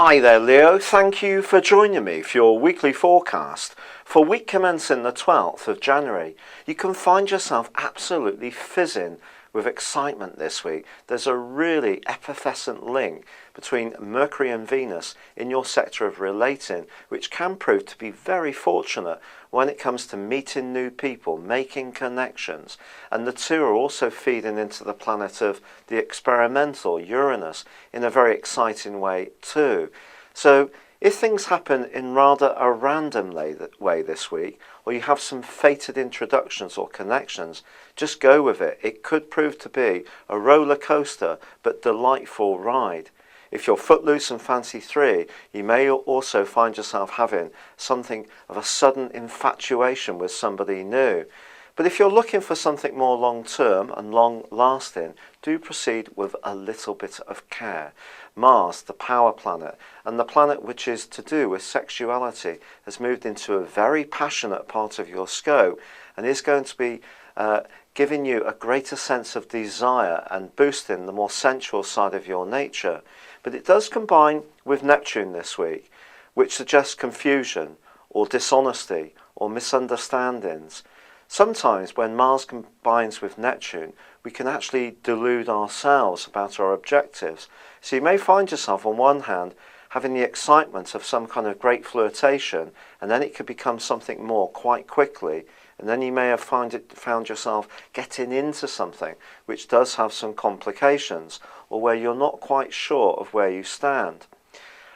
Hi there, Leo. Thank you for joining me for your weekly forecast for week commencing the 12th of January. You can find yourself absolutely fizzing with excitement this week. There's a really effervescent link between Mercury and Venus in your sector of relating, which can prove to be very fortunate when it comes to meeting new people, making connections. And the two are also feeding into the planet of the experimental, Uranus, in a very exciting way too. So if things happen in rather a random way this week, or you have some fated introductions or connections, just go with it. It could prove to be a roller coaster but delightful ride. If you're footloose and fancy free, you may also find yourself having something of a sudden infatuation with somebody new. But if you're looking for something more long-term and long-lasting, do proceed with a little bit of care. Mars, the power planet, and the planet which is to do with sexuality, has moved into a very passionate part of your scope and is going to be giving you a greater sense of desire and boosting the more sensual side of your nature. But it does combine with Neptune this week, which suggests confusion or dishonesty or misunderstandings. Sometimes when Mars combines with Neptune, we can actually delude ourselves about our objectives. So you may find yourself on one hand having the excitement of some kind of great flirtation, and then it could become something more quite quickly, and then you may have found yourself getting into something which does have some complications, or where you're not quite sure of where you stand.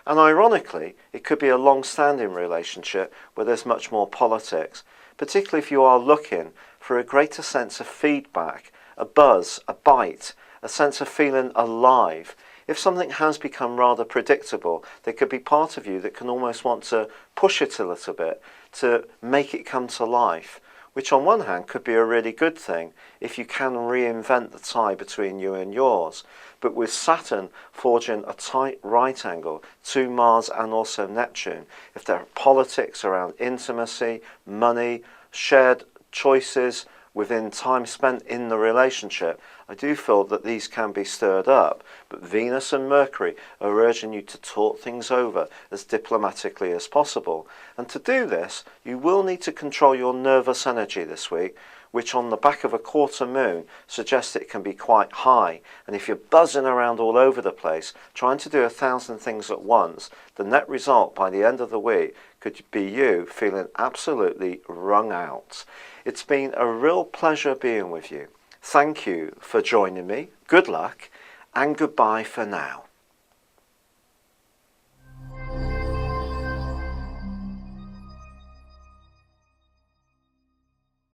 And ironically, it could be a long-standing relationship where there's much more politics, particularly if you are looking for a greater sense of feedback, a buzz, a bite, a sense of feeling alive. If something has become rather predictable, there could be part of you that can almost want to push it a little bit to make it come to life, which on one hand could be a really good thing if you can reinvent the tie between you and yours. But with Saturn forging a tight right angle to Mars and also Neptune, if there are politics around intimacy, money, shared choices within time spent in the relationship, I do feel that these can be stirred up. But Venus and Mercury are urging you to talk things over as diplomatically as possible. And to do this, you will need to control your nervous energy this week, which on the back of a quarter moon suggests it can be quite high. And if you're buzzing around all over the place, trying to do 1,000 things at once, the net result by the end of the week could be you feeling absolutely wrung out. It's been a real pleasure being with you. Thank you for joining me. Good luck and goodbye for now.